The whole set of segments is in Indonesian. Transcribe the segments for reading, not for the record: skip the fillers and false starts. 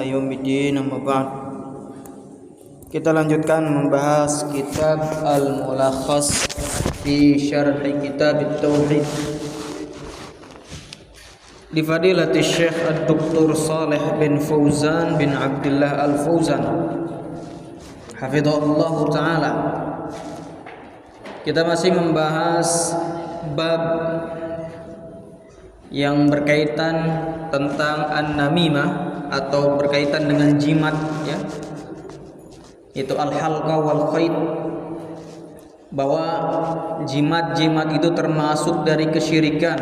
yaumiddin, amma ba'd. Kita lanjutkan membahas kitab Al-Mulakhas fi Syarh Kitab At-Tauhid li Fadilati Syekh Ad-Doktor Shalih bin Fauzan bin Abdullah Al-Fauzan hafizahullah taala. Kita masih membahas bab yang berkaitan tentang an-namimah atau berkaitan dengan jimat, ya, itu al-halqa wal khayd, bahwa jimat-jimat itu termasuk dari kesyirikan.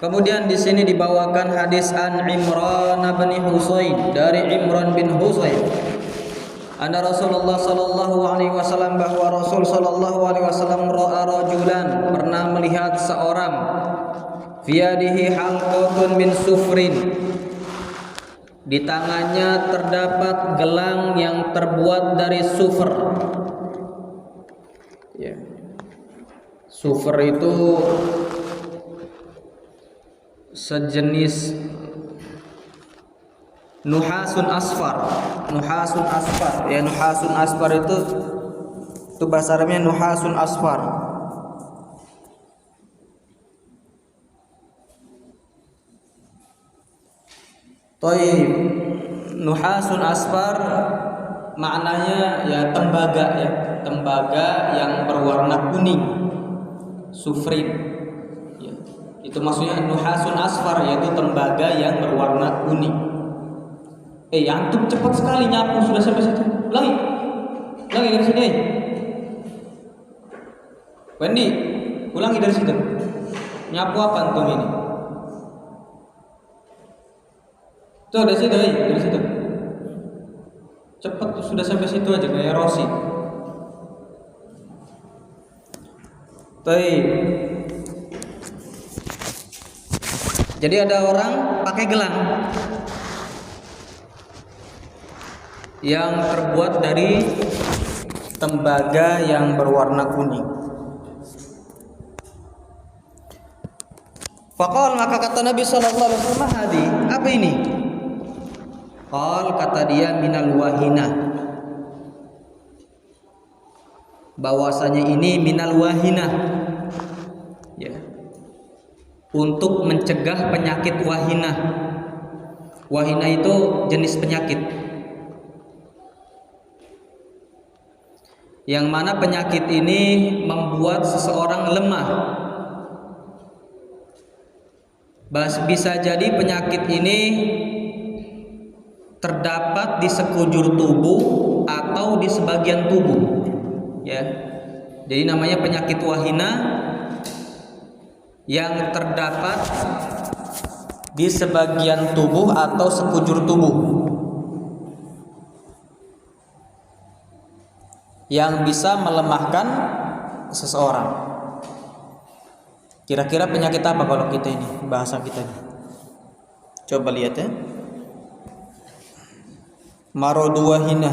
Kemudian di sini dibawakan hadis an Imran bin Husain, dari Imran bin Husain, anna Rasulullah sallallahu alaihi wasallam, bahwa Rasul sallallahu alaihi wasallam ra'a rajulan, pernah melihat seorang, fi yadihi halqatun min sufrin, di tangannya terdapat gelang yang terbuat dari sufr. Ya. Sufr itu sejenis nuhasun asfar. Nuhasun asfar. Ya, nuhasun asfar itu bahasa Arabnya nuhasun asfar. Taib, nuhasun asfar maknanya ya tembaga, ya, tembaga yang berwarna kuning, sufrin, ya. Itu maksudnya nuhasun asfar, yaitu tembaga yang berwarna kuning. Antum cepat sekali nyapu, sudah sampai situ. Ulangi dari sini. Wendy, ulangi dari situ. Nyapu apa antum ini? Tuh dari situ, dari situ. Cepat, sudah sampai situ aja, kayak Rosi. Baik. Jadi ada orang pakai gelang yang terbuat dari tembaga yang berwarna kuning. Faqal, maka kata Nabi sallallahu alaihi wasallam, "Hadi, apa ini?" Qal, kata dia, minal wahina, bahwasanya ini minal wahina, ya, untuk mencegah penyakit wahina. Wahina itu jenis penyakit yang mana penyakit ini membuat seseorang lemah. Bisa jadi penyakit ini terdapat di sekujur tubuh atau di sebagian tubuh, ya. Jadi namanya penyakit wahina yang terdapat di sebagian tubuh atau sekujur tubuh, yang bisa melemahkan seseorang. Kira-kira penyakit apa kalau kita ini, bahasa kita ini? Coba lihat, ya. Maradu wahina,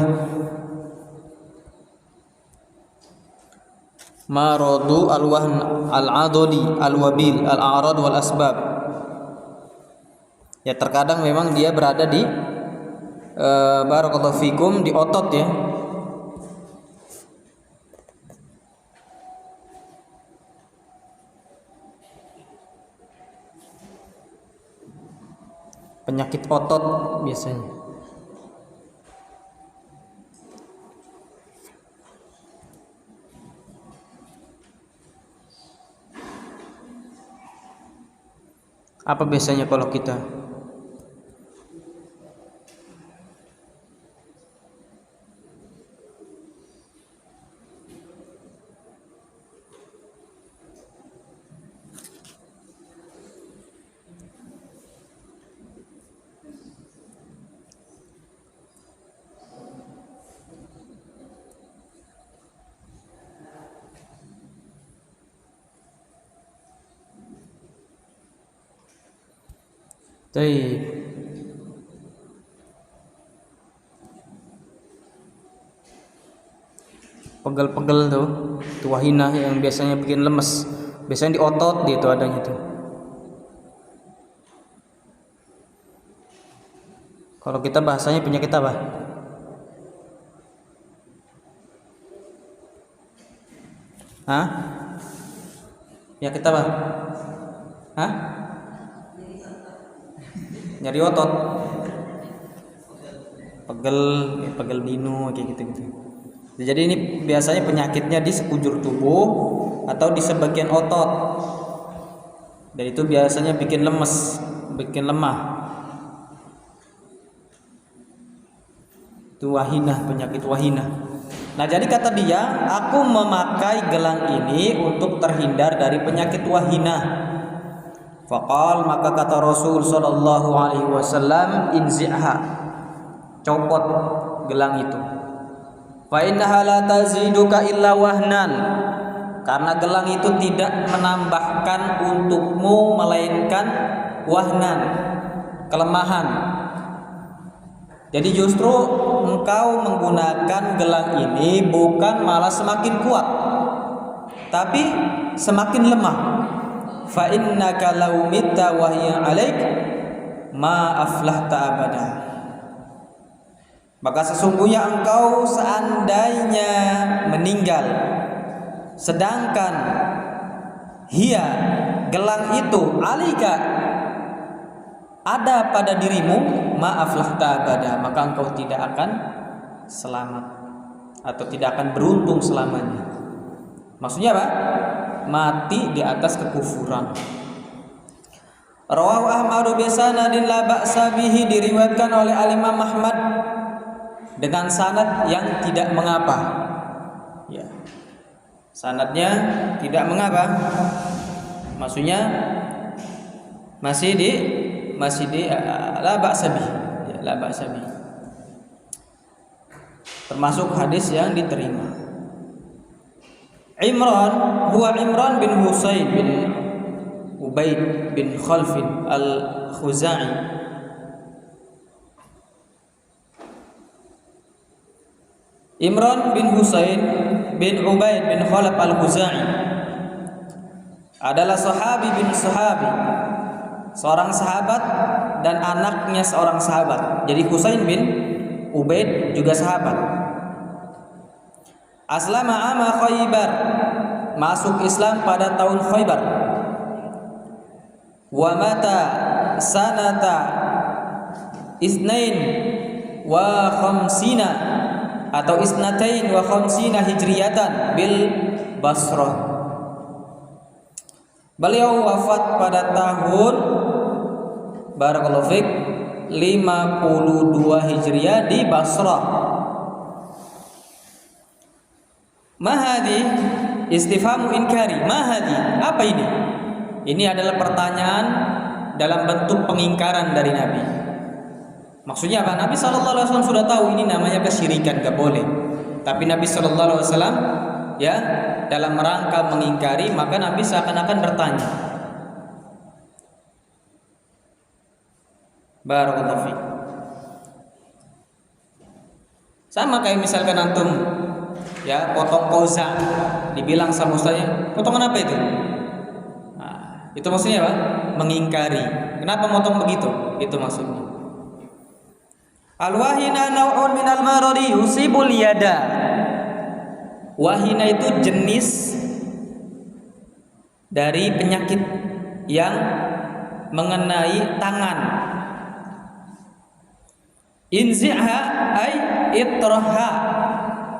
maradu al-wahn al-adli al-wabil al-a'rad wal asbab. Ya, terkadang memang dia berada di barakallahu fikum, di otot, ya. Penyakit otot biasanya. Apa biasanya kalau kita? Baik. Pegel-pegel tuh, itu wahina yang biasanya bikin lemes. Biasanya di otot dia tuh adanya tuh. Kalau kita bahasanya penyakit apa? Hah? Penyakit apa? Hah? Nyari otot. Pegel dino kayak gitu. Jadi ini biasanya penyakitnya di sekujur tubuh atau di sebagian otot. Dan itu biasanya bikin lemes, bikin lemah. Itu wahinah, penyakit wahinah. Nah, jadi kata dia, aku memakai gelang ini untuk terhindar dari penyakit wahinah. Faqal, maka kata Rasul sallallahu alaihi wasallam, inzi'ha, copot gelang itu. Fa innaha la taziduka illa wahnan, karena gelang itu tidak menambahkan untukmu melainkan wahnan, kelemahan. Jadi justru engkau menggunakan gelang ini bukan malah semakin kuat, tapi semakin lemah. Fa innaka law mitta wa hiya 'alaik ma aflahta abada. Maka sesungguhnya engkau seandainya meninggal sedangkan hiya, gelang itu, alika, ada pada dirimu, maaflah ta'abada, maka engkau tidak akan selamat atau tidak akan beruntung selamanya. Maksudnya apa? Mati di atas kekufuran. Rawahu Ahmad bi sanadin la ba'sa bihi, diriwayatkan oleh Al-Imam Ahmad dengan sanad yang tidak mengapa. Ya. Sanadnya tidak mengapa. Maksudnya masih di la ba'sa bihi, ya, la ba'sa bihi. Termasuk hadis yang diterima. Imran bin Husain bin Ubaid bin Khalf al-Khuzai. Imran bin Husain bin Ubaid bin Khalaf al-Khuzai adalah sahabi bin sahabi, seorang sahabat dan anaknya seorang sahabat. Jadi Husain bin Ubaid juga sahabat. Aslama ama Khaybar, masuk Islam pada tahun Khaybar. Wa mata sanata isnain wa khamsina atau isnatain wa khamsina hijriyatan bil Basrah. Beliau wafat pada tahun barakallahu fik 52 Hijriah di Basrah. Mahadi istifhamu inkari. Mahadi, apa ini? Ini adalah pertanyaan dalam bentuk pengingkaran dari Nabi. Maksudnya apa? Nabi SAW sudah tahu ini namanya kesyirikan, gak boleh. Tapi Nabi SAW ya dalam rangka mengingkari, maka Nabi seakan-akan bertanya. Barakallahu fiik. Sama kayak misalkan antum ya potong koza, dibilang sama ustaznya, potongan apa itu? Nah, itu maksudnya apa? Mengingkari. Kenapa motong begitu? Itu maksudnya. Al-wahina naw'un minal maradi yusibul yada. Wahina itu jenis dari penyakit yang mengenai tangan. Inzi'ha ay itraha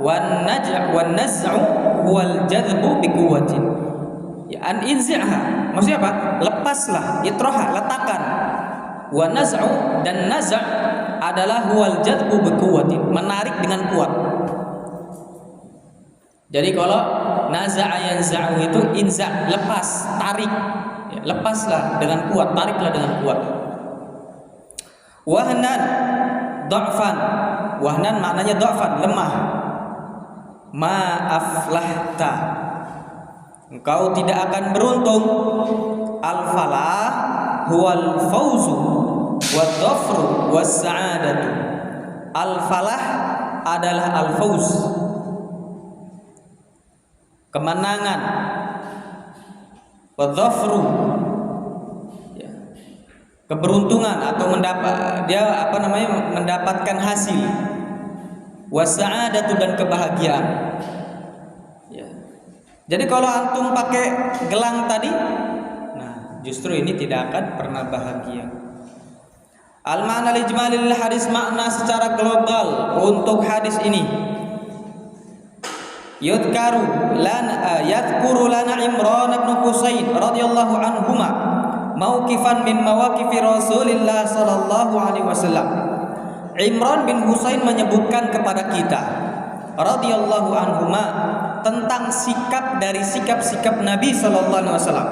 wan naz'u wal jadbu bi quwwatin. Ya, an inzi'ha maksudnya apa? Lepaslah, itraha, letakkan. Wan naz'u, dan naz' adalah huwal jadbu bi quwwatin, menarik dengan kuat. Jadi kalau naza'a yanza'u itu inza', lepas, tarik. Ya, lepaslah dengan kuat, tariklah dengan kuat. Wahnan dha'fan. Wahnan maknanya dha'fan, lemah. Ma aflahta, engkau tidak akan beruntung. Al-falah huwal fauzu wad dhafru was sa'adatu. Al-falah adalah al-fauz, kemenangan, wad dhafru, ya, keberuntungan atau mendapatkan hasil, wasa'adatu dan kebahagiaan. Ya. Jadi kalau antum pakai gelang tadi, nah justru ini tidak akan pernah bahagia. Al-ma'na al-ijmalil hadis, makna secara global untuk hadis ini. Yadhkuru lana Imran bin Husain radhiyallahu anhuma mauqifan min mawaqifi Rasulillah sallallahu alaihi wasallam. Imran bin Husain menyebutkan kepada kita radhiyallahu anhuma tentang sikap dari sikap-sikap Nabi sallallahu alaihi wasallam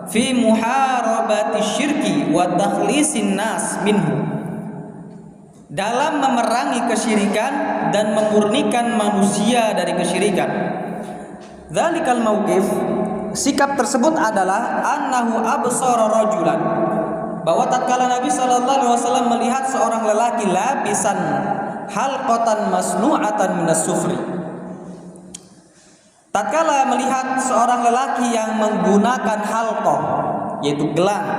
fi muharabati syirki wa takhlisin nas minhu, dalam memerangi kesyirikan dan memurnikan manusia dari kesyirikan. Dzalikal mauqif, sikap tersebut adalah annahu absara rajulan, bahwa tatkala Nabi sallallahu alaihi wasallam melihat seorang lelaki labisan halqatan masnu'atan minas sufri. Tatkala melihat seorang lelaki yang menggunakan halqah, yaitu gelang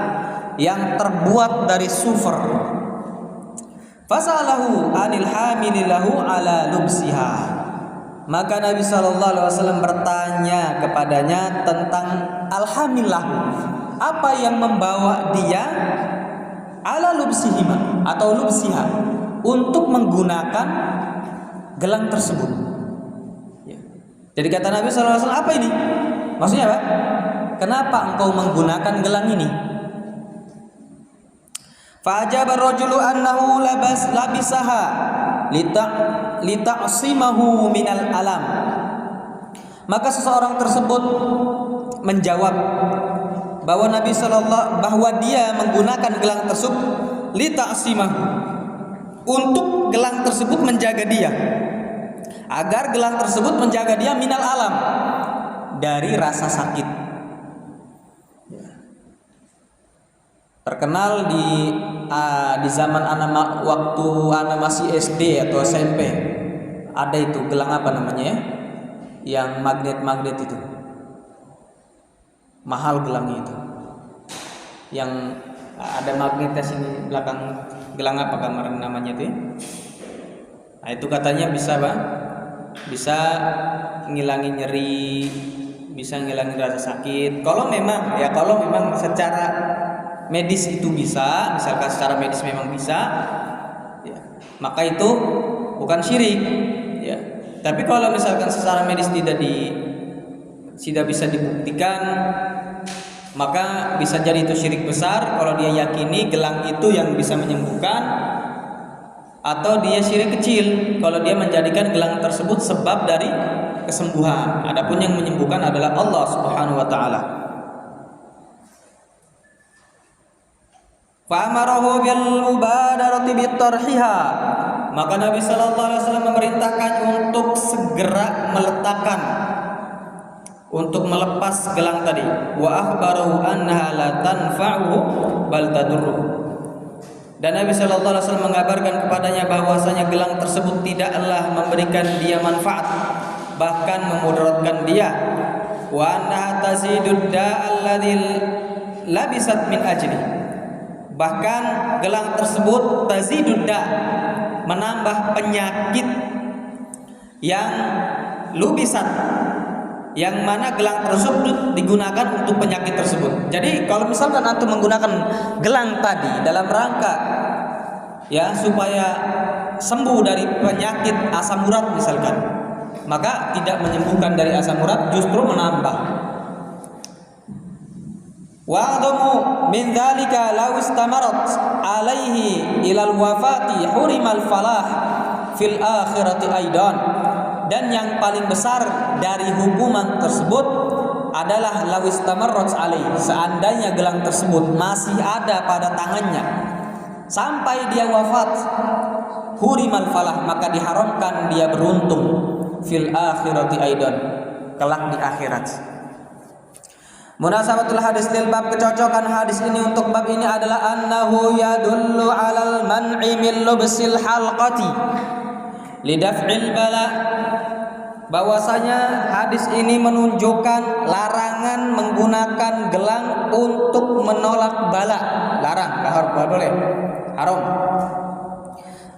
yang terbuat dari sufur, fasalahu anil hamililahu ala lubsiha, maka Nabi sallallahu alaihi wasallam bertanya kepadanya tentang alhamillah, apa yang membawa dia ala lubsihima atau lubsiha, untuk menggunakan gelang tersebut. Jadi kata Nabi sallallahu alaihi wasallam, apa ini? Maksudnya apa? Kenapa engkau menggunakan gelang ini? Fa'ajaba ar-rajulu annahu labisaha lita'simahu minal alam. Maka seseorang tersebut menjawab bahwa bahwa dia menggunakan gelang tersebut lita'simahu, untuk gelang tersebut menjaga dia, agar gelang tersebut menjaga dia minal alam, dari rasa sakit. Terkenal di zaman waktu anak masih SD atau SMP, ada itu gelang apa namanya ya, yang magnet itu, mahal gelangnya itu, yang ada magnetnya sini belakang gelang, apa kamar namanya itu ya? Nah itu katanya bisa Bang, bisa ngilangin nyeri, bisa ngilangin rasa sakit. Kalau memang secara medis itu bisa, misalkan secara medis memang bisa, ya, maka itu bukan syirik, ya. Tapi kalau misalkan secara medis tidak bisa dibuktikan, maka bisa jadi itu syirik besar kalau dia yakini gelang itu yang bisa menyembuhkan, atau dia syirik kecil kalau dia menjadikan gelang tersebut sebab dari kesembuhan. Adapun yang menyembuhkan adalah Allah Subhanahu wa taala. Fa'amarahu bil mubadarati bitarhiha, maka Nabi sallallahu alaihi wasallam memerintahkan untuk segera meletakkan, untuk melepas gelang tadi. Wa akhbarahu annaha la tanfa'uhu bal tadurruh, dan Nabi sallallahu alaihi wasallam mengabarkan kepadanya bahwasanya gelang tersebut tidaklah memberikan dia manfaat, bahkan memudaratkan dia. Wa annaha tazidud da'alladzi labisat min ajli, bahkan gelang tersebut tazidud da', menambah penyakit yang lubisat, yang mana gelang tersebut digunakan untuk penyakit tersebut. Jadi kalau misalkan antum menggunakan gelang tadi dalam rangka ya supaya sembuh dari penyakit asam urat misalkan, maka tidak menyembuhkan dari asam urat, justru menambah. Wa'adhamu min dzalika law istamarat alaihi ilal wafati hurimal falah fil akhirati aidan, dan yang paling besar dari hukuman tersebut adalah law istamarat alaihi, seandainya gelang tersebut masih ada pada tangannya sampai dia wafat, hurimal falah, maka diharamkan dia beruntung fil akhirati aidan, kelak di akhirat. Munasabatul hadis lil bab, kecocokan hadis ini untuk bab ini adalah annahu yadullu alal man'i min lubsil halqati lidaf'il bala, bahwasanya hadis ini menunjukkan larangan menggunakan gelang untuk menolak bala. Larang, enggak boleh. Haram.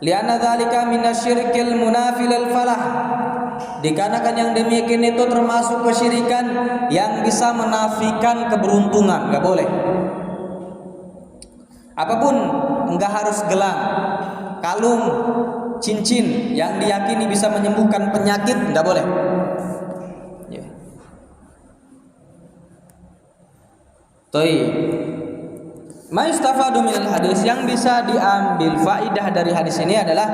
Lianna dzalika minasyirkil munafil al falah. Dikarenakan yang demikian itu termasuk kesyirikan yang bisa menafikan keberuntungan, enggak boleh. Apapun, enggak harus gelang, kalung, cincin yang diyakini bisa menyembuhkan penyakit, enggak boleh. Ya. Ma yustafadu minal hadis, yang bisa diambil faidah dari hadis ini adalah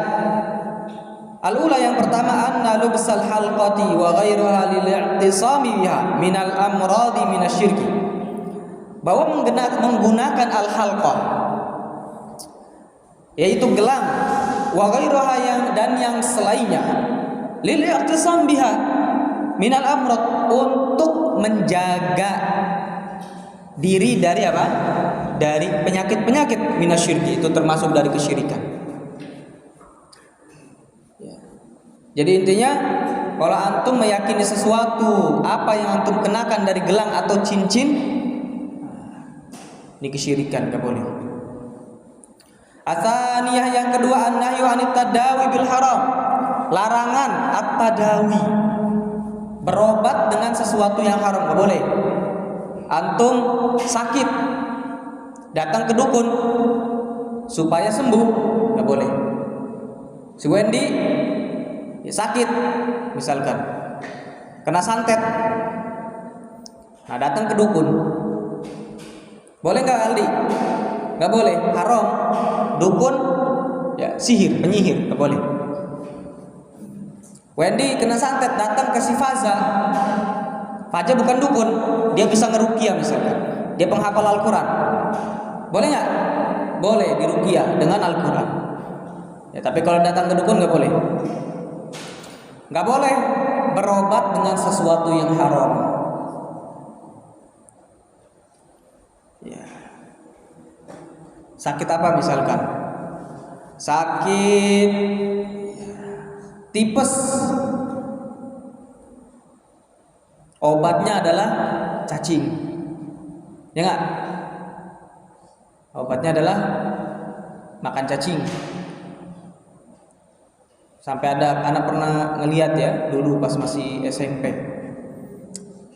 al-ula, yang pertama, anna lubsal halqati wa ghairuha lil i'tisami biha minal amradi minasyirki, bahwa menggunakan al-halqah yaitu gelang, wa ghairuha dan yang selainnya, lil i'tisam biha minal amrad, untuk menjaga diri dari apa? Dari penyakit-penyakit, minasyirki, itu termasuk dari kesyirikan. Ya. Jadi intinya, kalau antum meyakini sesuatu apa yang antum kenakan dari gelang atau cincin, ini kesyirikan, enggak boleh. Atsaniyah, yang kedua, an-nahyu 'anit tadawi bil haram, larangan at-tadawi, berobat dengan sesuatu yang haram, enggak boleh. Antum sakit, datang ke dukun supaya sembuh, nggak boleh. Si Wendy ya sakit, misalkan kena santet, nah datang ke dukun, boleh nggak Aldi? Nggak boleh, haram. Dukun ya sihir, penyihir, nggak boleh. Wendy kena santet, datang ke si Faza. Faza bukan dukun, dia bisa ngeruqyah misalkan, dia penghafal Al-Quran. Boleh nggak? Boleh diruqyah dengan Al-Quran. Ya, tapi kalau datang ke dukun nggak boleh. Nggak boleh berobat dengan sesuatu yang haram. Ya. Sakit apa misalkan? Sakit tipes. Obatnya adalah cacing. Ya nggak? Obatnya adalah makan cacing. Sampai ada anak pernah ngelihat ya, dulu pas masih SMP.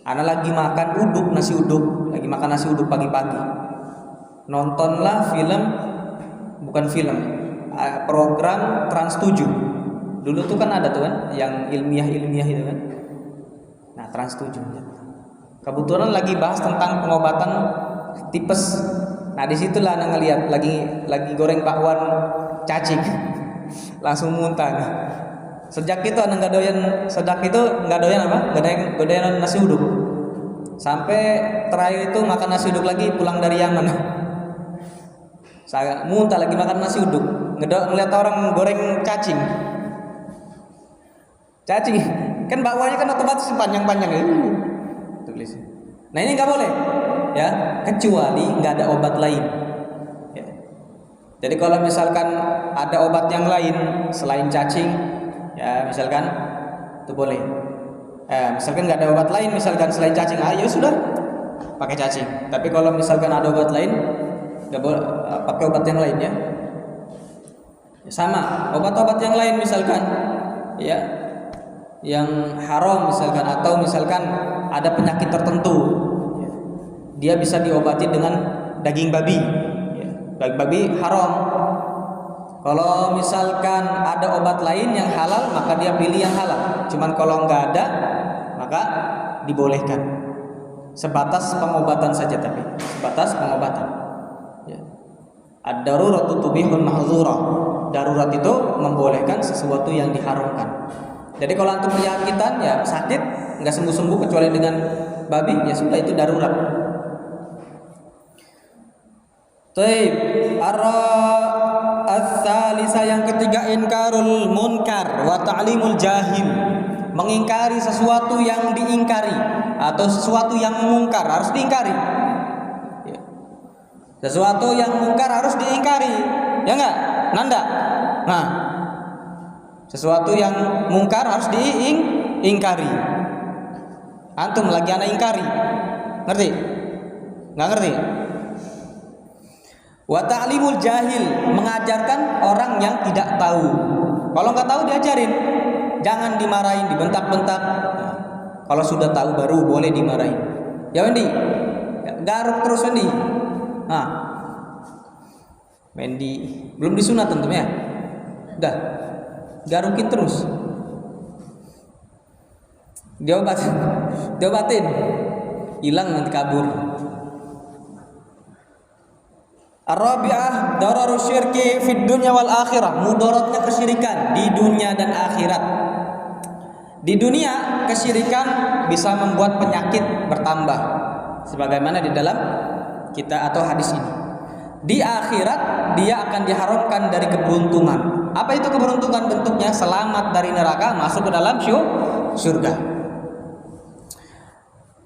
Anak lagi makan uduk, nasi uduk, lagi makan nasi uduk pagi-pagi. Nontonlah film, bukan film, program Trans 7. Dulu tuh kan ada tuh kan, yang ilmiah itu kan. Nah, Trans 7. Kebetulan lagi bahas tentang pengobatan tipes. Nah, disitulah anak ngelihat lagi goreng bakwan cacing. Langsung muntah. Sejak itu anak nggak doyan apa? Nggak doyan nasi uduk. Sampai terakhir itu makan nasi uduk lagi pulang dari Yaman. Saya muntah lagi makan nasi uduk. Ngeliat orang goreng cacing. Cacing kan bakwannya kan otomatis panjang-panjang ya. Tulis. Nah, ini nggak boleh ya, kecuali nggak ada obat lain ya. Jadi kalau misalkan ada obat yang lain selain cacing ya, misalkan itu boleh. Misalkan nggak ada obat lain misalkan selain cacing, ya sudah pakai cacing. Tapi kalau misalkan ada obat lain, nggak boleh pakai obat yang lain ya. Sama obat-obat yang lain misalkan ya, yang haram misalkan, atau misalkan ada penyakit tertentu ya, dia bisa diobati dengan daging babi ya. Daging babi haram. Kalau misalkan ada obat lain yang halal, maka dia pilih yang halal. Cuman kalau nggak ada, maka dibolehkan. Sebatas pengobatan saja, tapi sebatas pengobatan ya. Ad-daruratu tubihul mahdzura. Darurat itu membolehkan sesuatu yang diharamkan. Jadi kalau antum penyakitan ya sakit, nggak sembuh-sembuh kecuali dengan babi, ya sudah itu darurat. Taib. As-salisa, yang ketiga, inkarul munkar wa ta'limul jahil. Mengingkari sesuatu yang diingkari atau sesuatu yang mungkar harus diingkari. Ya. Sesuatu yang mungkar harus diingkari. Ya enggak? Nanda. Nah, sesuatu yang mungkar harus ingkari. Antum lagi ana ingkari. Ngerti? Enggak ngerti? Wa ta'limul jahil, mengajarkan orang yang tidak tahu. Kalau enggak tahu diajarin. Jangan dimarahin, dibentak-bentak. Kalau sudah tahu baru boleh dimarahin. Ya Wendy, garuk terus Wendy. Nah, Wendy belum disunat tentunya. Udah, garukin terus. Diobatin, hilang nanti kabur. Ar-rabi'ah dararus syirki fid dunya wal akhirah, mudaratnya kesyirikan di dunia dan akhirat. Di dunia kesyirikan bisa membuat penyakit bertambah sebagaimana di dalam kita atau hadis ini. Di akhirat dia akan diharamkan dari keberuntungan. Apa itu keberuntungan? Bentuknya selamat dari neraka, masuk ke dalam surga.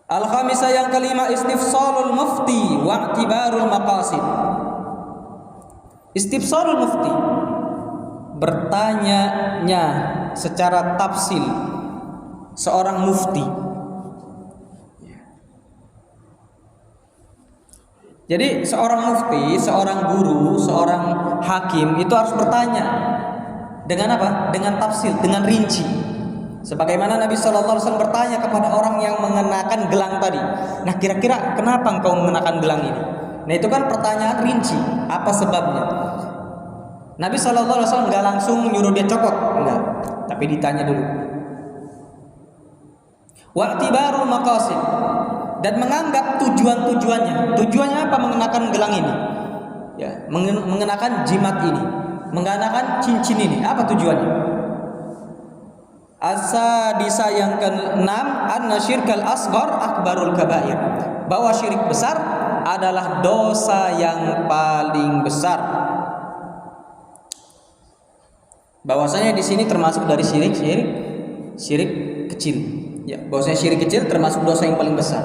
Al-khamisah yang kelima, istifsalul mufti wa i'tibarul maqasid. Istifsalul mufti, bertanyanya secara tafsil seorang mufti. Jadi seorang mufti, seorang guru, seorang hakim itu harus bertanya dengan apa? Dengan tafsil, dengan rinci. Sebagaimana Nabi SAW bertanya kepada orang yang mengenakan gelang tadi. Nah, kira-kira kenapa engkau mengenakan gelang ini? Nah, itu kan pertanyaan rinci. Apa sebabnya? Nabi SAW nggak langsung nyuruh dia copot, enggak. Tapi ditanya dulu. Wa'tibarul maqasid, dan menganggap tujuan-tujuannya. Tujuannya apa mengenakan gelang ini? Ya, mengenakan jimat ini, mengenakan cincin ini. Apa tujuannya? As-sadisa yang ke-6, anna syirkal asghar akbarul kabair, bahwa syirik besar adalah dosa yang paling besar. Bahwasanya di sini termasuk dari syirik kecil. Ya, bahwasanya syirik kecil termasuk dosa yang paling besar.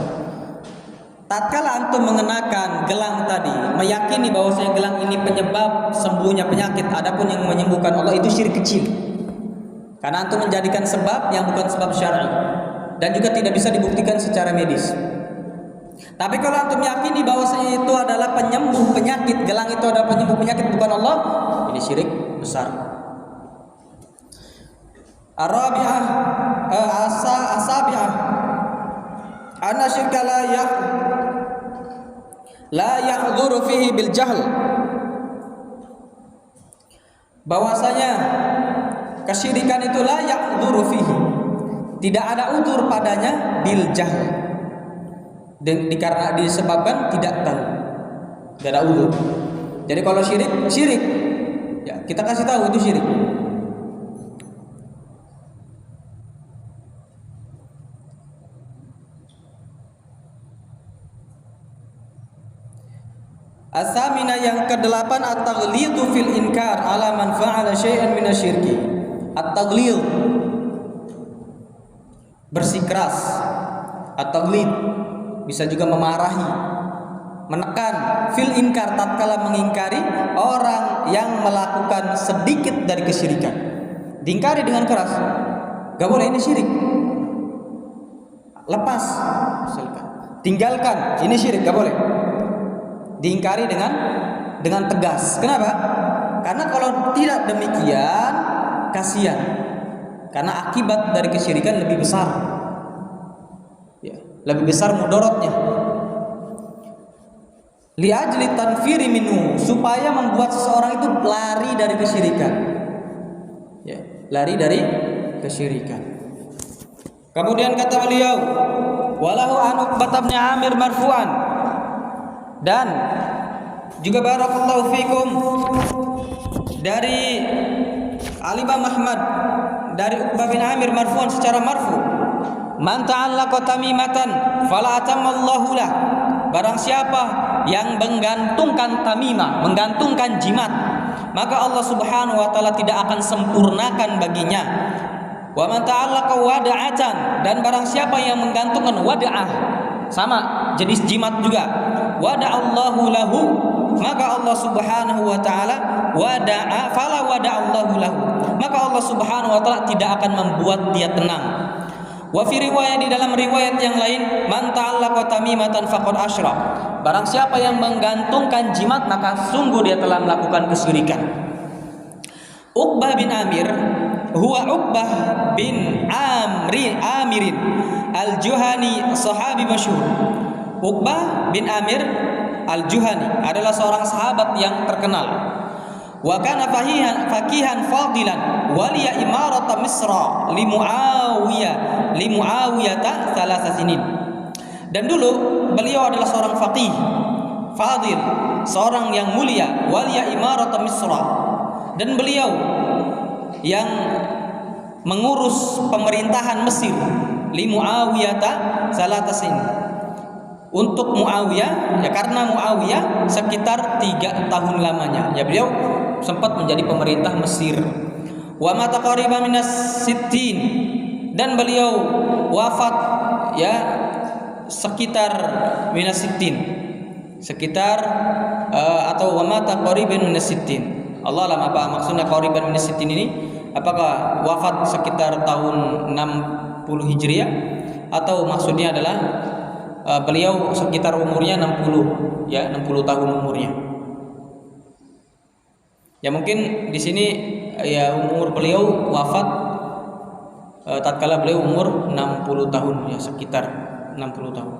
Tatkala antum mengenakan gelang tadi, meyakini bahwasanya gelang ini penyebab sembuhnya penyakit, adapun yang menyembuhkan Allah, itu syirik kecil. Karena antum menjadikan sebab yang bukan sebab syar'i dan juga tidak bisa dibuktikan secara medis. Tapi kalau antum yakini bahwasanya itu adalah penyembuh penyakit, gelang itu adalah penyembuh penyakit bukan Allah, ini syirik besar. Ar-rabi'ah as-sabi'ah anna syirka la ya'dzuru fihi bil jahl, bahwasanya kesyirikan itu la ya'dzuru fihi, tidak ada udzur padanya bil jahl, karena disebabkan tidak tahu, tidak ada udzur. Jadi kalau syirik ya kita kasih tahu itu syirik. As-samina yang ke-8, at-taghlidhu fil inkar ala man fa'ala syai'an minasyirki. At-taghlidh, bersikeras. At-taghlidh bisa juga memarahi, menekan, fil inkar, tatkala mengingkari orang yang melakukan sedikit dari kesyirikan. Diingkari dengan keras. Gak boleh, ini syirik. Lepas, misalkan. Tinggalkan, ini syirik, gak boleh. Diingkari dengan tegas. Kenapa? Karena kalau tidak demikian kasihan. Karena akibat dari kesyirikan lebih besar. Ya, lebih besar mudaratnya. Li ajli tanfiri minhu, supaya membuat seseorang itu lari dari kesyirikan. Ya, lari dari kesyirikan. Kemudian kata beliau, walahu an Uqbah bin Amir marfu'an, dan juga barakallahu fikum dari Al-Imam Ahmad dari Uqbah bin Amir marfu'an secara marfu, man ta'allaqa tamimatan fala atamallahu lah, barang siapa yang menggantungkan tamimah, menggantungkan jimat, maka Allah Subhanahu wa taala tidak akan sempurnakan baginya. Wa man ta'allaqa wada'atan, dan barang siapa yang menggantungkan wada'ah, sama jenis jimat juga, wada'allahu lahu, maka Allah Subhanahu wa taala fala wada'allahu lahu, maka Allah Subhanahu wa taala tidak akan membuat dia tenang. Wa fi riwayat, di dalam riwayat yang lain, man ta'allaqa tamimatan faqad asyrak. Barang siapa yang menggantungkan jimat maka sungguh dia telah melakukan kesyirikan. Uqbah bin Amir, huwa Uqbah bin Amirin Al-Juhani, sahabi masyhur. Uqbah bin Amir Al-Juhani adalah seorang sahabat yang terkenal. Wa kana faqihan fadilan waliya imarata Misra li Muawiyah thalatha sinin. Dan dulu beliau adalah seorang faqih fadil, seorang yang mulia, waliya imarata Misra, dan beliau yang mengurus pemerintahan Mesir li Muawiyah thalatha sinin, untuk Muawiyah, ya karena Muawiyah sekitar 3 tahun lamanya ya beliau sempat menjadi pemerintah Mesir. Wa mata qariban minas sittin, dan beliau wafat ya sekitar minas sittin, sekitar atau wa mata qariban minas sittin. Allah alam apa maksudnya qariban minas sittin ini, apakah wafat sekitar tahun 60 Hijriah atau maksudnya adalah beliau sekitar umurnya 60 ya, 60 tahun umurnya. Ya mungkin di sini ya umur beliau wafat tatkala beliau umur 60 tahun ya, sekitar 60 tahun.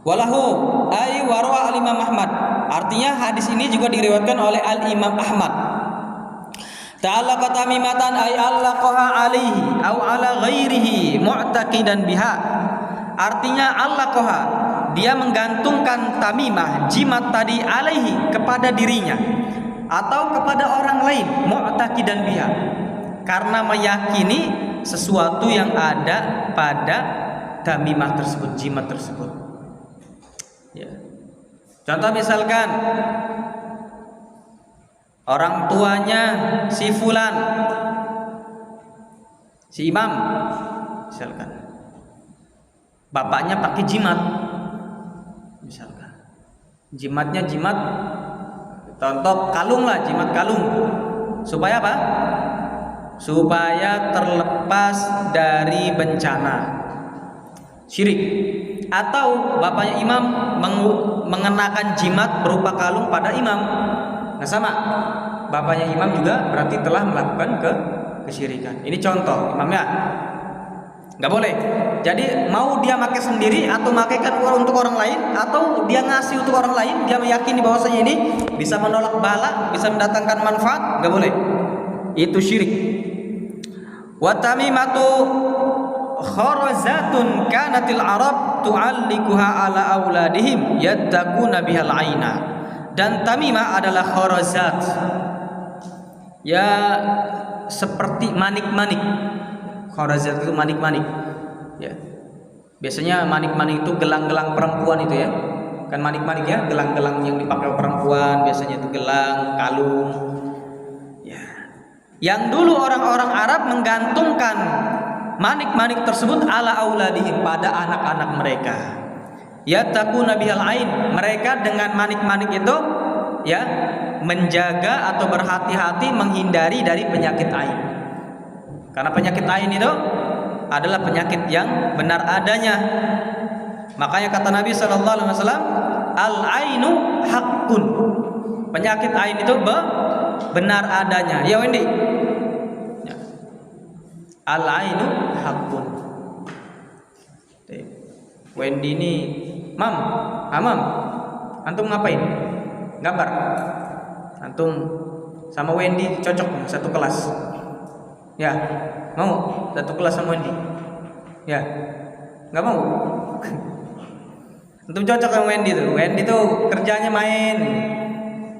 Walahu ay warwa al-Imam Ahmad. Artinya hadis ini juga diriwayatkan oleh al-Imam Ahmad. Ta'allaqa tamimatan ay allaqaha alaihi au ala ghairihi mu'taqidan biha. Artinya allaqaha, dia menggantungkan tamimah, jimat tadi, alaihi, kepada dirinya atau kepada orang lain, mu'taqidan biha, karena meyakini sesuatu yang ada pada tamimah tersebut, jimat tersebut. Ya. Contoh misalkan orang tuanya si fulan, si imam misalkan, bapaknya pakai jimat misalkan, jimatnya jimat contoh kalung lah, jimat kalung, supaya apa? Supaya terlepas dari bencana syirik. Atau bapaknya imam mengenakan jimat berupa kalung pada imam, nah sama, bapaknya imam juga berarti telah melakukan kesyirikan. Ini contoh imamnya, nggak boleh. Jadi mau dia pakai sendiri atau makaikan untuk orang lain, atau dia ngasih untuk orang lain, dia meyakini bahwasanya ini bisa menolak bala, bisa mendatangkan manfaat, nggak boleh. Itu syirik. Wa tamimatu kharazatun kanatil Arab tu'allikuha ala auladihim yattaquna bihal aina. Dan tamimah adalah kharazat, ya seperti manik-manik. Kharazat itu manik-manik ya. Biasanya manik-manik itu gelang-gelang perempuan itu ya. Kan manik-manik ya, gelang-gelang yang dipakai perempuan, biasanya itu gelang, kalung. Ya. Yang dulu orang-orang Arab menggantungkan manik-manik tersebut ala auladihim, pada anak-anak mereka. Yattaquna bihal ain, mereka dengan manik-manik itu ya menjaga atau berhati-hati menghindari dari penyakit ain. Karena penyakit ain itu adalah penyakit yang benar adanya. Makanya kata Nabi SAW, al-ainu haqqun, penyakit ain itu benar adanya. Ya Wendy, al-ainu haqqun. Wendy ini, Mam, antum ngapain? Gambar. Antum sama Wendy cocok satu kelas. Ya, mau satu kelas sama Wendy? Ya, nggak mau. Antum cocok sama Wendy tuh. Wendy tuh kerjanya main.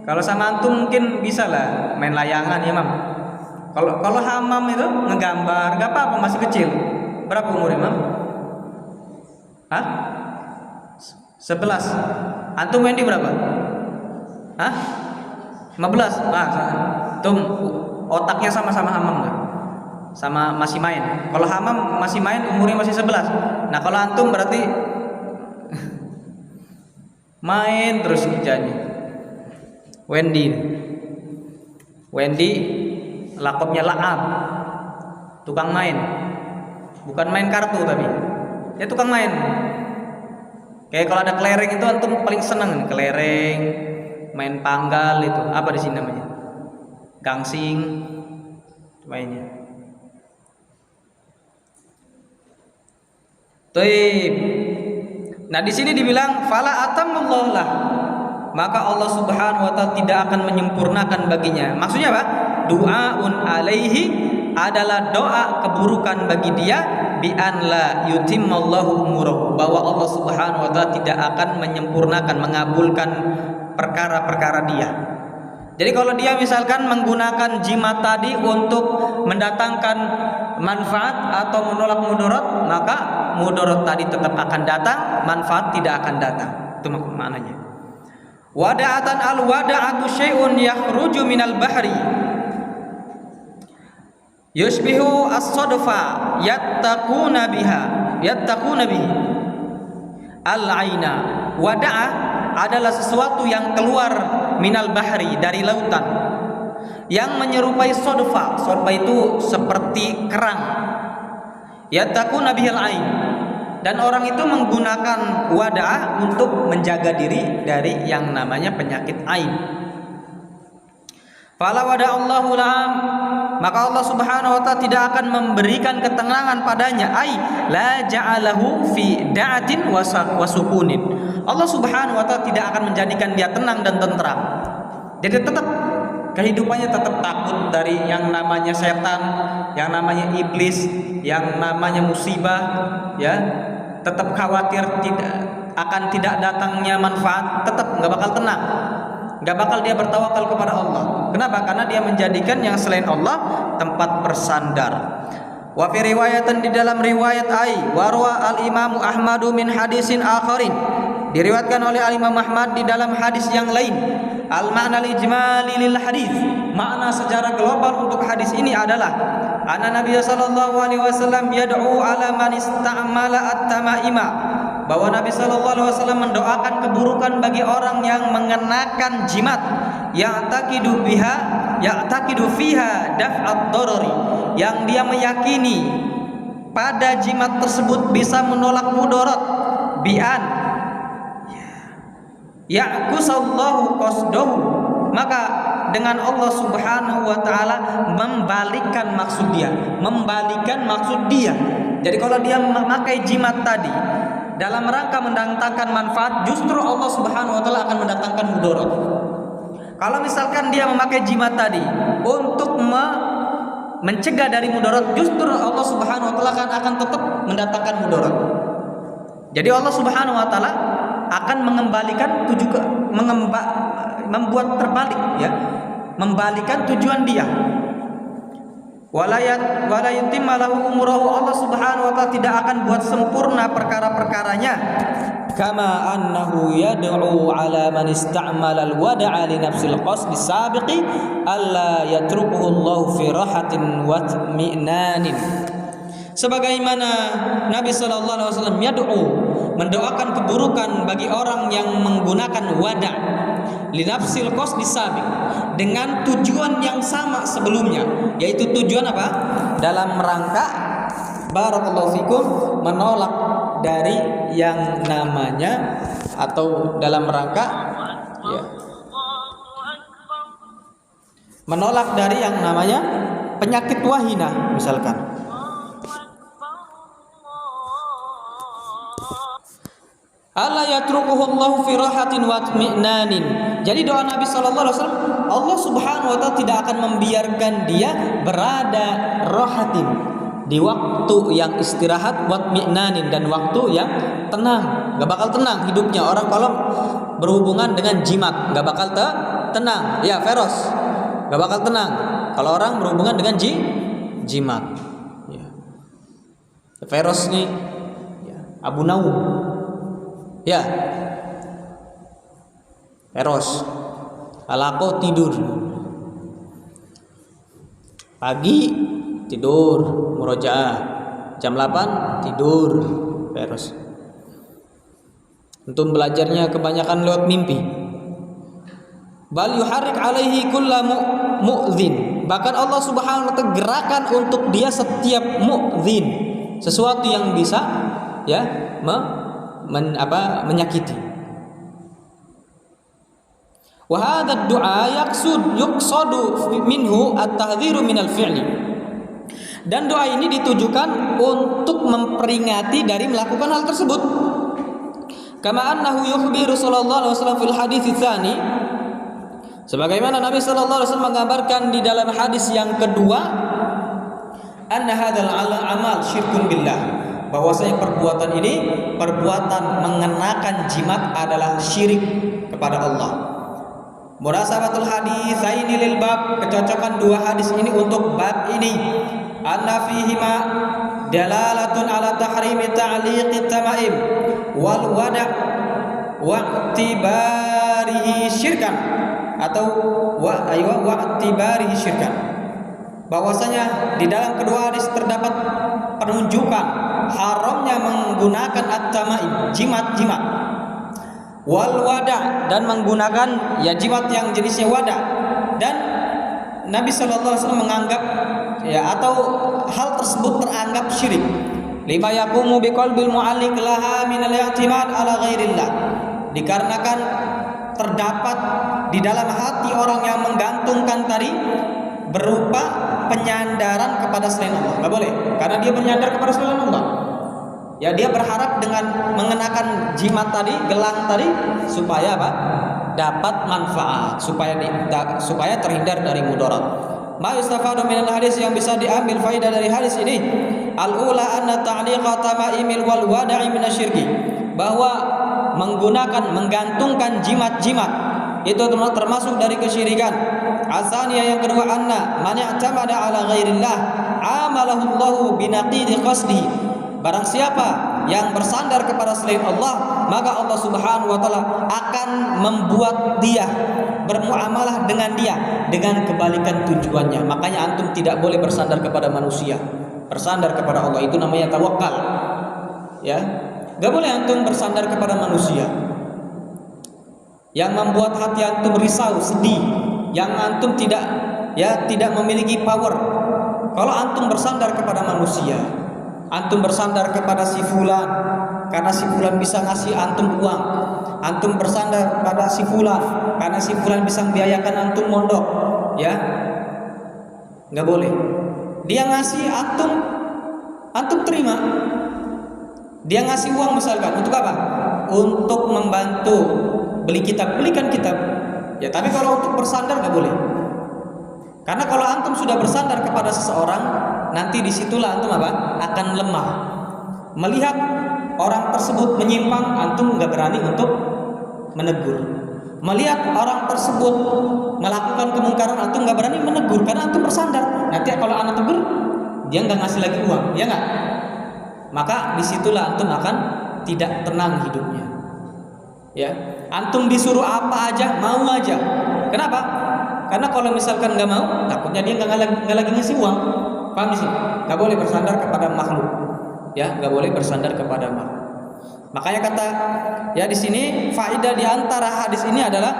Kalau sama antum mungkin bisa lah main layangan ya Mam. Kalau Hamam itu ngegambar, nggak apa-apa, masih kecil. Berapa umurnya Mam? Hah? 11. Antum Wendy berapa? Hah? 15. Nah, antum otaknya sama-sama Hamam nggak? Sama masih main. Kalau Hamam masih main, umurnya masih 11. Nah kalau antum berarti main terus kerjanya. Wendy lakopnya La'ab, tukang main, bukan main kartu tapi Dia tukang main. Kayak kalau ada kelereng itu antum paling senang kelereng, main panggal itu. Apa di sini namanya? Gangsing mainnya. Taib. Nah, di sini dibilang fala atamullahu lah. Maka Allah Subhanahu wa taala tidak akan menyempurnakan baginya. Maksudnya apa? Du'aun alaihi adalah doa keburukan bagi dia bi an la yutimmallahu umurahu, bahwa Allah Subhanahu wa taala tidak akan menyempurnakan, mengabulkan perkara-perkara dia. Jadi kalau dia misalkan menggunakan jimat tadi untuk mendatangkan manfaat atau menolak mudarat, maka mudarat tadi tetap akan datang, manfaat tidak akan datang. Itu maknanya. Wada'atan al-wada'atu syai'un yakhruju minal bahri yushbihu as-sadfa yattaquna bihi al-aina. Wada'ah adalah sesuatu yang keluar minal bahri, dari lautan, yang menyerupai sodfa. Sodfa itu seperti kerang. Yattaquna bihil ain, dan orang itu menggunakan wadah untuk menjaga diri dari yang namanya penyakit ain. Fala wada Allahu lahum, maka Allah Subhanahu wa taala tidak akan memberikan ketenangan padanya. Ai la ja'alahu fi da'atin wa sukunin. Allah Subhanahu wa taala tidak akan menjadikan dia tenang dan tentram. Jadi tetap kehidupannya tetap takut dari yang namanya setan, yang namanya iblis, yang namanya musibah, ya. Tetap khawatir tidak datangnya manfaat, tetap nggak bakal tenang, nggak bakal dia bertawakal kepada Allah. Kenapa? Karena dia menjadikan yang selain Allah tempat bersandar. Wa fi riwayatan, di dalam riwayat warwa al Imamu Ahmadu min hadisin akharin, diriwayatkan oleh al Imam Ahmad di dalam hadis yang lain. Al makna ijmali lil hadis, makna secara global untuk hadis ini adalah anna Nabi sallallahu alaihi wasallam yad'u ala man istamala at-tamaima, bahwa Nabi sallallahu alaihi wasallam mendoakan keburukan bagi orang yang mengenakan jimat, ya'taqidu fiha daf'ad darari, yang dia meyakini pada jimat tersebut bisa menolak mudarat, bi'an ya'kusallahu qasdahu, maka dengan Allah Subhanahu wa taala membalikkan maksud dia. Jadi kalau dia memakai jimat tadi dalam rangka mendatangkan manfaat, justru Allah Subhanahu wa taala akan mendatangkan mudarat. Kalau misalkan dia memakai jimat tadi untuk mencegah dari mudarat, justru Allah Subhanahu wa taala akan tetap mendatangkan mudarat. Jadi Allah Subhanahu wa taala akan mengembalikan membuat terbalik, ya, membalikan tujuan dia. Wala yutimma lahu umurahu, Allah Subhanahu wa taala tidak akan buat sempurna perkara-perkaranya. Kama annahu yad'u ala man ista'mala al-wada'a li nafsil qasdi sabiqi alla yatrukuhu Allah fi rahatin wa tmi'nanin. Sebagaimana Nabi sallallahu alaihi wasallam mendoakan keburukan bagi orang yang menggunakan wada' li nafsil qasdi sabiq, dengan tujuan yang sama sebelumnya, yaitu tujuan apa? Dalam rangka barakallahu fikum menolak dari yang namanya, atau dalam rangka, ya, menolak dari yang namanya penyakit wahina misalkan. Allah yatrukuhu Allah fi rahatin wa tmi'nanin. Jadi doa Nabi sallallahu alaihi wasallam, Allah Subhanahu wa taala tidak akan membiarkan dia berada rahatin, di waktu yang istirahat, wa tmi'nanin, dan waktu yang tenang. Enggak bakal tenang hidupnya orang kalau berhubungan dengan jimat, enggak bakal tenang. Ya, Feros. Enggak bakal tenang kalau orang berhubungan dengan jimat. Ya. Feros nih, ya, Abu Naum. Ya, Eros alako tidur pagi, tidur murojaah, jam 8 tidur Eros. Untuk belajarnya kebanyakan lewat mimpi. Bal yuharrik alaihi kulla mu'dzin, bahkan Allah Subhanahu wa taala gerakan untuk dia setiap mu'dzin, sesuatu yang bisa ya menyakiti. Wa hadha ad-du'a yuqsadu minhu at-tahdhiru minal fi'li. Dan doa ini ditujukan untuk memperingati dari melakukan hal tersebut. Kama annahu yukhbiru sallallahu alaihi wasallam fil hadits tsani, sebagaimana Nabi sallallahu alaihi wasallam mengabarkan di dalam hadis yang kedua, anna hadzal amal syirkun billah, bahwasanya perbuatan ini perbuatan mengenakan jimat adalah syirik kepada Allah. Munasabatul haditsaini lil bab, kecocokan dua hadis ini untuk bab ini. Anna fihima dalalatun ala tahrimi ta'liqit tamaim wal wada' wa i'tibarihi syirkan, atau wa'tibarihi syirkan, bahwasanya di dalam kedua hadis terdapat penunjukan haramnya menggunakan at-tamaim, jimat-jimat, wal wada', dan menggunakan ya jimat yang jenisnya wada', dan Nabi sallallahu alaihi wasallam menganggap atau hal tersebut teranggap syirik. Lima yaqumu biqalbil mu'alliq laha min al-i'timad ala ghairillah, dikarenakan terdapat di dalam hati orang yang menggantungkan tadi berupa penyandaran kepada selain Allah. Enggak boleh, karena dia menyandar kepada selain Allah. Ya, dia berharap dengan mengenakan jimat tadi, gelang tadi, supaya apa? Dapat manfaat, supaya terhindar dari mudarat. Ma yustafadu minal hadis, yang bisa diambil faedah dari hadis ini, al-ula anna ta'liqa tamaimil wal wada'i minasyirki, bahwa menggantungkan jimat-jimat itu termasuk dari kesyirikan. Asaniyah, yang kedua, anna man i'tamada ala ghairillah amalahu Allahu binaqidi qasdi, barang siapa yang bersandar kepada selain Allah, maka Allah Subhanahu wa taala akan membuat dia bermuamalah dengan dia dengan kebalikan tujuannya. Makanya antum tidak boleh bersandar kepada manusia, bersandar kepada Allah, itu namanya tawakal. Ya, enggak boleh antum bersandar kepada manusia yang membuat hati antum risau, sedih, yang antum tidak memiliki power. Kalau antum bersandar kepada manusia, antum bersandar kepada si fulan karena si fulan bisa ngasih antum uang, antum bersandar pada si fulan karena si fulan bisa membiayakan antum mondok, ya nggak boleh. Dia ngasih antum terima. Dia ngasih uang misalkan untuk apa? Untuk membantu belikan kitab, ya. Tapi kalau untuk bersandar nggak boleh, karena kalau antum sudah bersandar kepada seseorang, nanti disitulah antum akan lemah. Melihat orang tersebut menyimpang, antum nggak berani untuk menegur. Melihat orang tersebut melakukan kemungkaran, antum nggak berani menegur karena antum bersandar. Nanti kalau anak tegur, dia nggak ngasih lagi uang, ya nggak? Maka disitulah antum akan tidak tenang hidupnya. Ya, antum disuruh apa aja mau aja. Kenapa? Karena kalau misalkan nggak mau, takutnya dia nggak lagi ngasih uang. Paham sih? Nggak boleh bersandar kepada makhluk. Ya, nggak boleh bersandar kepada makhluk. Makanya kata ya di sini faedah di antara hadis ini adalah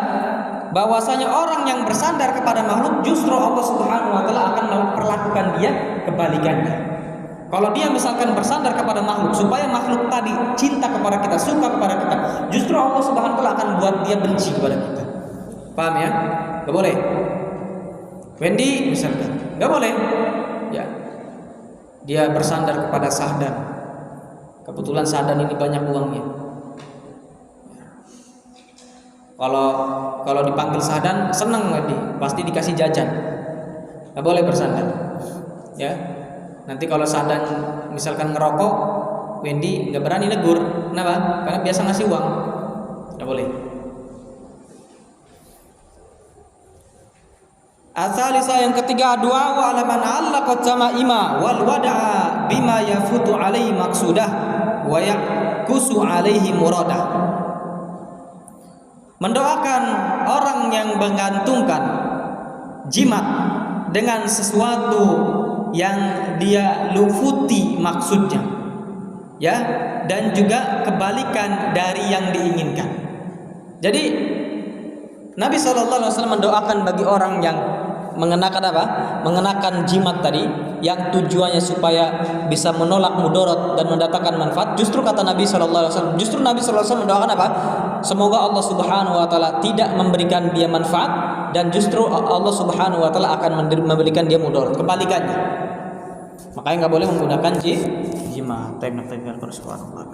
bahwasanya orang yang bersandar kepada makhluk justru Allah Subhanahu wa taala akan memperlakukan dia kebalikannya. Kalau dia misalkan bersandar kepada makhluk supaya makhluk tadi cinta kepada kita, suka kepada kita, justru Allah Subhanahu wa taala akan buat dia benci kepada kita. Paham ya? Nggak boleh. Wendy misalkan, nggak boleh. Ya, dia bersandar kepada Sahdan. Kebetulan Sahdan ini banyak uangnya. Kalau dipanggil Sahdan senang Wendy, pasti dikasih jajan. Nggak boleh bersandar. Ya, nanti kalau Sahdan misalkan ngerokok, Wendy nggak berani negur. Kenapa? Karena biasa ngasih uang. Nggak boleh. Asalisa, yang ketiga, doa wa alaman allaqat sama ima wal wada'a bima yafutu alaihi maqsudah wa yakusu alaihi muradah. Mendoakan orang yang menggantungkan jimat dengan sesuatu yang dia lufuti maksudnya, ya, dan juga kebalikan dari yang diinginkan. Jadi Nabi SAW mendoakan bagi orang yang mengenakan apa? Mengenakan jimat tadi yang tujuannya supaya bisa menolak mudarat dan mendatangkan manfaat. Justru kata Nabi sallallahu alaihi wasallam, justru Nabi sallallahu alaihi wasallam mendoakan apa? Semoga Allah Subhanahu wa taala tidak memberikan dia manfaat dan justru Allah Subhanahu wa taala akan memberikan dia mudarat. Kebalikannya. Makanya enggak boleh menggunakan jimat. Subhanallah.